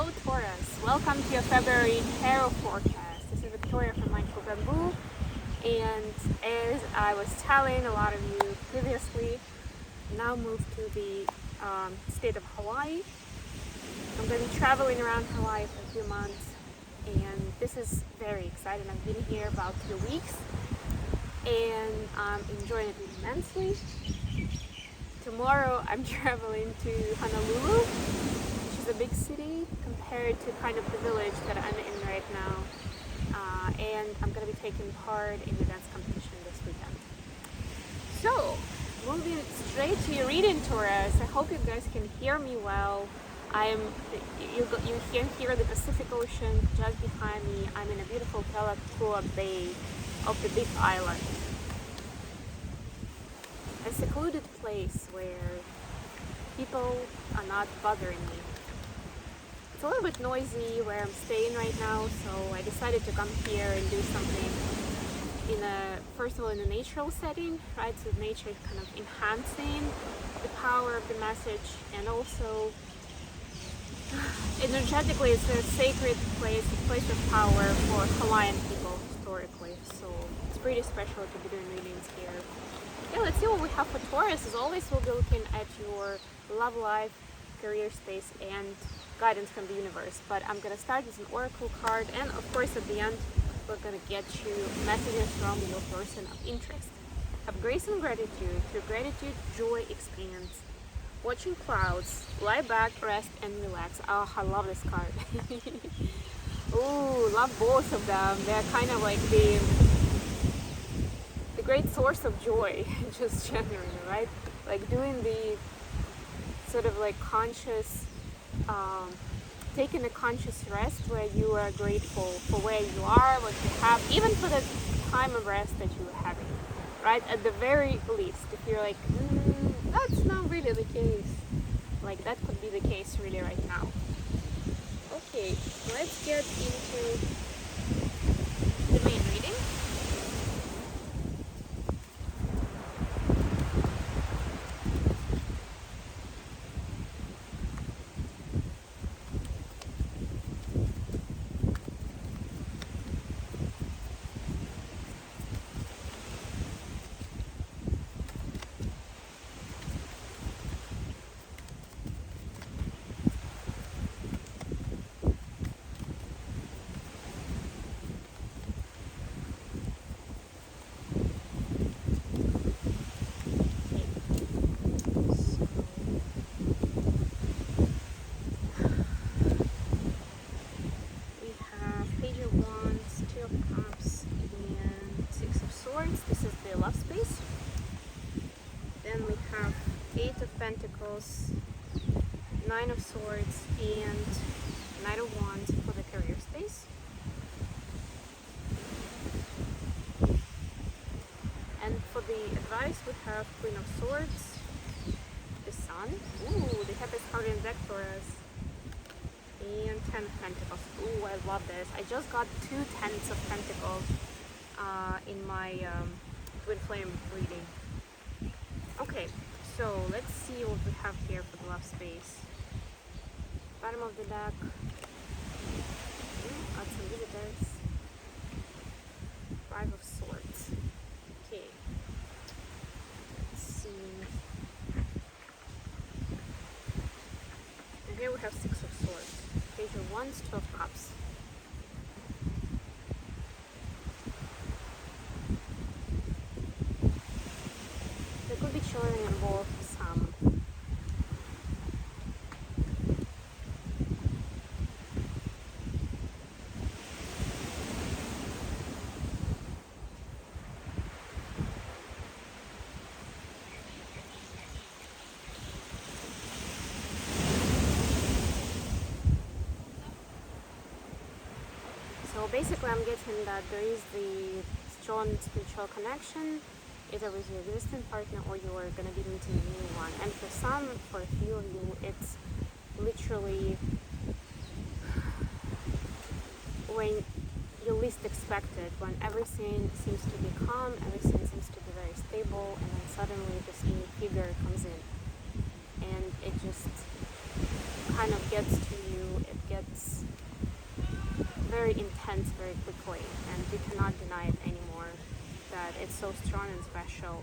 Hello Taurus, welcome to your February tarot forecast. This is Victoria from Mindful Bamboo, and as I was telling a lot of you previously, I now moved to the state of Hawaii. I'm going to be traveling around Hawaii for a few months, and this is very exciting. I've been here about 2 weeks, and I'm enjoying it immensely. Tomorrow I'm traveling to Honolulu, which is a big city compared to kind of the village that I'm in right now. And I'm going to be taking part in the dance competition this weekend. So, moving straight to your reading, Taurus. I hope you guys can hear me well. You can hear the Pacific Ocean just behind me. I'm in a beautiful Kalakua Bay of the Big Island. A secluded place where people are not bothering me. It's a little bit noisy where I'm staying right now, so I decided to come here and do something first of all in a natural setting, right? So nature is kind of enhancing the power of the message, and also energetically it's a sacred place, a place of power for Hawaiian people historically. So it's pretty special to be doing readings here. Yeah, let's see what we have for Taurus. As always, we'll be looking at your love life, career space, and guidance from the universe. But I'm going to start with an oracle card, and of course at the end we're going to get you messages from your person of interest. Have grace and gratitude. Through gratitude, joy expands. Watching clouds. Lie back, rest, and relax. Oh, I love this card. Ooh, love both of them. They're kind of like the great source of joy, just generally, right? Like doing the sort of like conscious, taking a conscious rest where you are grateful for where you are, what you have, even for the time of rest that you are having, right? At the very least, if you're like, that's not really the case, like that could be the case really right now. Okay, let's get into the main reading. This is the love space. Then we have 8 of Pentacles, 9 of Swords, and Knight of Wands for the career space. And for the advice, we have Queen of Swords, the Sun, ooh, the happiest card in deck for us, and 10 of Pentacles. Ooh, I love this. I just got 2 10s of Pentacles in my Twinflame reading. Okay, so let's see what we have here for the love space. Bottom of the deck. Got some visitors. 5 of Swords. Okay. Let's see. And here we have 6 of Swords. Page of Wands, 2 of Cups. Chilling involved some. So basically I'm getting that there is the strong spiritual connection either with your existing partner or you are going to be meeting a new one. And for a few of you, it's literally when you least expect it, when everything seems to be calm, everything seems to be very stable, and then suddenly this new figure comes in. And it just kind of gets to you, it gets very intense very quickly, and you cannot deny it anymore, that it's so strong and special.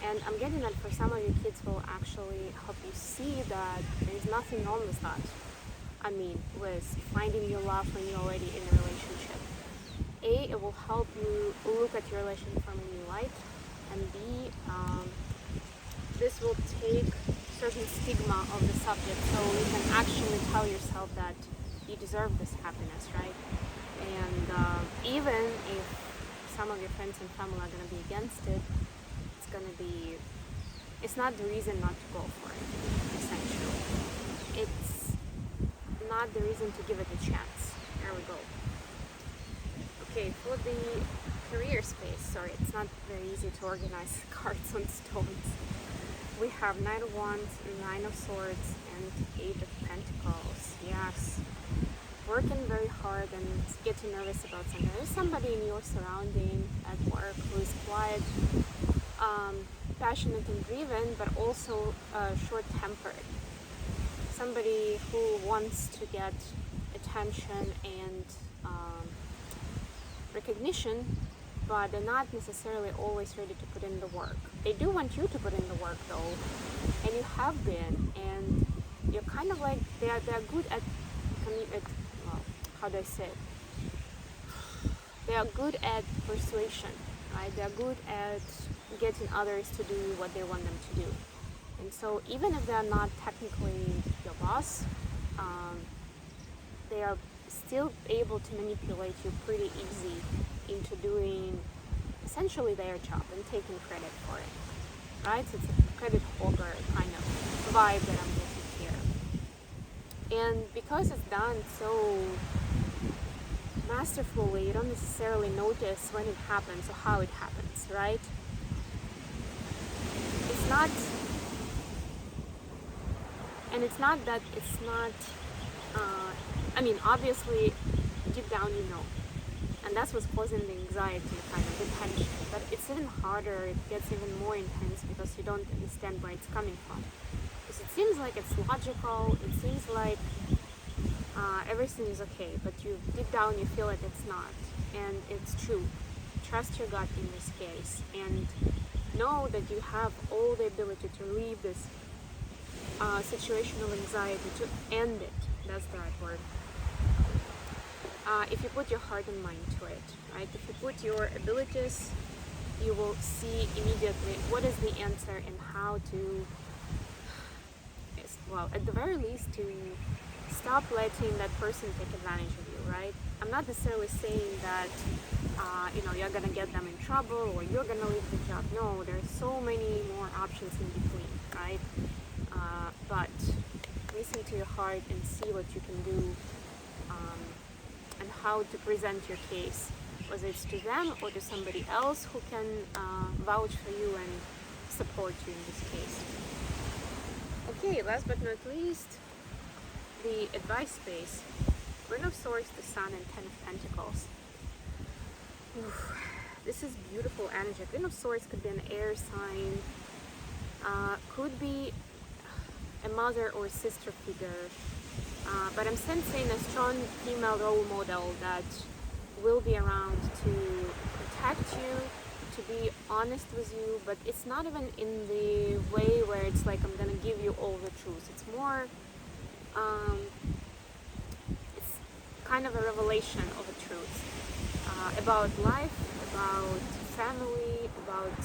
And I'm getting that for some of you, kids will actually help you see that there's nothing wrong with that. I mean, with finding your love when you're already in a relationship. A, it will help you look at your relationship from a new light, and B, this will take certain stigma of the subject, so you can actually tell yourself that you deserve this happiness, right? And even if some of your friends and family are going to be against it, it's not the reason not to go for it, essentially. It's not the reason to give it a chance. There we go. Okay, for the career space, sorry, it's not very easy to organize cards on stones. We have Knight of Wands, Nine of Swords, and Eight of Pentacles. Yes. Working very hard and getting nervous about something. There's somebody in your surrounding at work who is quite passionate and driven, but also short-tempered. Somebody who wants to get attention and recognition, but they're not necessarily always ready to put in the work. They do want you to put in the work though, and you have been, and you're kind of like, they're good at well, how do I say it? They are good at persuasion, right? They're good at getting others to do what they want them to do. And so even if they're not technically your boss, they are still able to manipulate you pretty easy into doing essentially their job and taking credit for it, right? So it's a credit hogger kind of vibe that I'm getting here. And because it's done so masterfully, you don't necessarily notice when it happens or how it happens, right? It's not, and it's not that it's not, I mean, obviously, deep down you know. And that's what's causing the anxiety, kind of the tension. But it's even harder, it gets even more intense because you don't understand where it's coming from. Because it seems like it's logical, it seems like everything is okay, but deep down you feel like it's not. And it's true. Trust your gut in this case. And know that you have all the ability to relieve this situation of anxiety, to end it. That's the right word. If you put your heart and mind to it, right? If you put your abilities, you will see immediately what is the answer and how to, well, at the very least, to stop letting that person take advantage of you, right? I'm not necessarily saying that, you're gonna get them in trouble or you're gonna leave the job. No, there's so many more options in between, right? But listen to your heart and see what you can do, and how to present your case, whether it's to them or to somebody else who can vouch for you and support you in this case. Okay, last but not least, the advice space. Queen of Swords, the Sun, and Ten of Pentacles. Oof. This is beautiful energy. Queen of Swords could be an air sign, could be a mother or sister figure, but I'm sensing a strong female role model that will be around to protect you, to be honest with you, but it's not even in the way where it's like I'm gonna give you all the truth. It's more, it's kind of a revelation of a truth about life, about family, about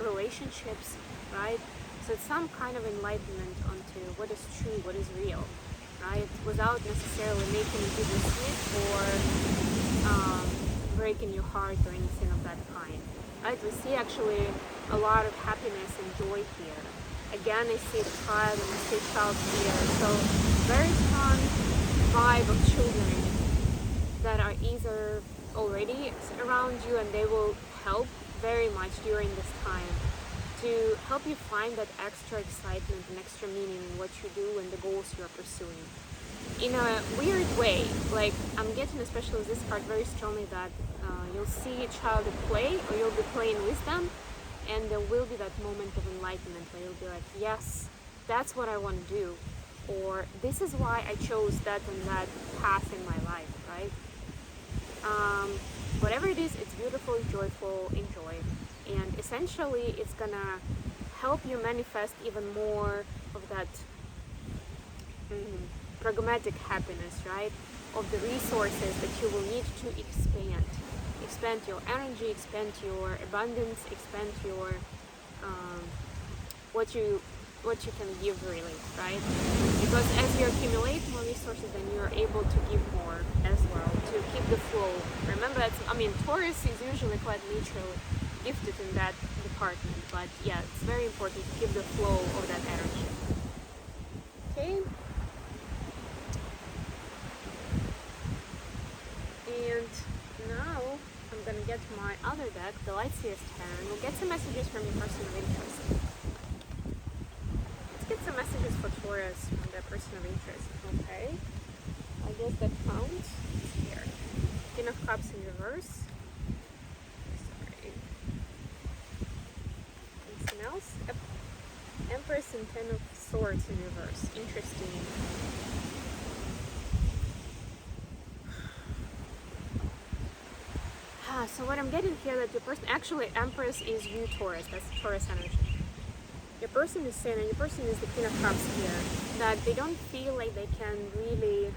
relationships, right? So it's some kind of enlightenment onto what is true, what is real, right? Without necessarily making you bittersweet or breaking your heart or anything of that kind, right? We see actually a lot of happiness and joy here. Again, I see the child and I see child here. So very strong vibe of children that are either already around you and they will help very much during this time to help you find that extra excitement and extra meaning in what you do and the goals you are pursuing. In a weird way, like I'm getting, especially with this card, very strongly that you'll see a child at play or you'll be playing with them, and there will be that moment of enlightenment where you'll be like, yes, that's what I want to do. or this is why I chose that and that path in my life, right? Whatever it is, it's beautiful, joyful, enjoy. And essentially, it's gonna help you manifest even more of that pragmatic happiness, right? Of the resources that you will need to expand your energy, expand your abundance, expand your what you can give, really, right? Because as you accumulate more resources, then you're able to give more as well, to keep the flow. Remember that, I mean, Taurus is usually quite naturally gifted in that department, but yeah, it's very important to keep the flow of that energy. Okay. And now I'm gonna get my other deck, the Lightseer's Tarot, and we'll get some messages from your person of interest. Let's get some messages for Taurus from their person of interest. Okay. I guess that counts. Here. King of Cups in reverse. Sorry. Anything else? Empress and Ten of Swords in reverse. Interesting. So what I'm getting here, that your person, actually Empress is you, Taurus, that's Taurus energy. Your person is saying, and your person is the King of Cups here, that they don't feel like they can really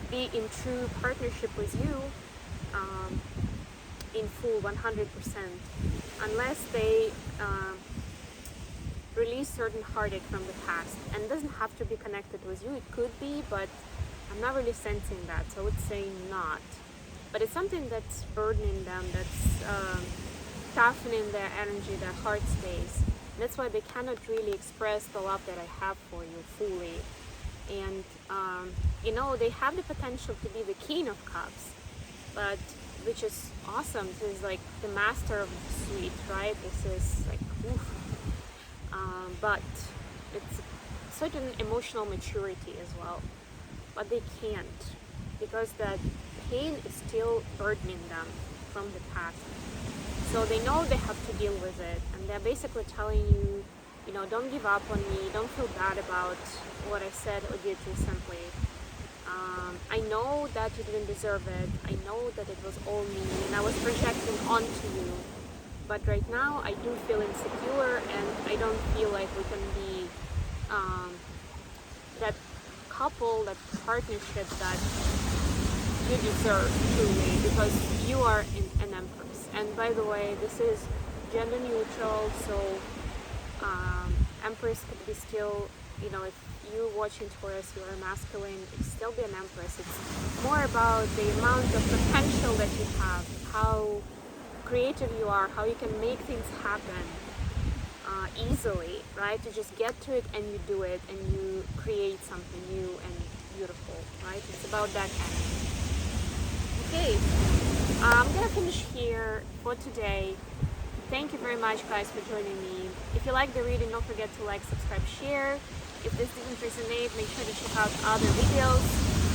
be in true partnership with you in full 100%, unless they release certain heartache from the past. And it doesn't have to be connected with you, it could be, but I'm not really sensing that, so I would say not. But it's something that's burdening them, that's toughening their energy, their heart space. That's why they cannot really express the love that I have for you fully. And, you know, they have the potential to be the King of Cups, but which is awesome. This is like the master of the sweet, right? This is like, oof. But it's certain emotional maturity as well. But they can't, because that pain is still burdening them from the past. So they know they have to deal with it, and they're basically telling you, you know, don't give up on me, don't feel bad about what I said or did recently. I know that you didn't deserve it, I know that it was all me, and I was projecting onto you, but right now I do feel insecure, and I don't feel like we can be that couple, that partnership that you deserve truly, because you are an Empress. And by the way, this is gender neutral, so Empress could be still, you know, if you're watching Taurus, you're a masculine, it could still be an Empress. It's more about the amount of potential that you have, how creative you are, how you can make things happen easily, right? You just get to it and you do it, and you create something new and beautiful, right? It's about that energy. Okay, I'm gonna finish here for today. Thank you very much, guys, for joining me. If you like the reading, don't forget to like, subscribe, share. If this didn't resonate, make sure to check out other videos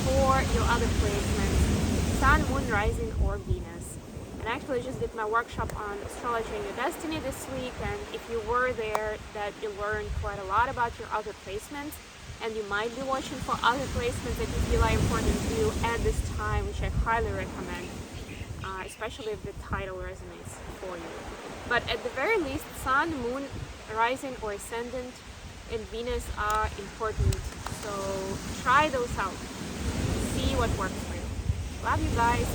for your other placements, Sun, Moon, Rising, or Venus. And I actually just did my workshop on astrology and your destiny this week, and if you were there, that you learned quite a lot about your other placements, and you might be watching for other placements that you feel are important to you at this time, which I highly recommend, especially if the title resonates for you. But at the very least, Sun, Moon, Rising, or Ascendant, and Venus are important, so try those out. See what works for you. Love you guys.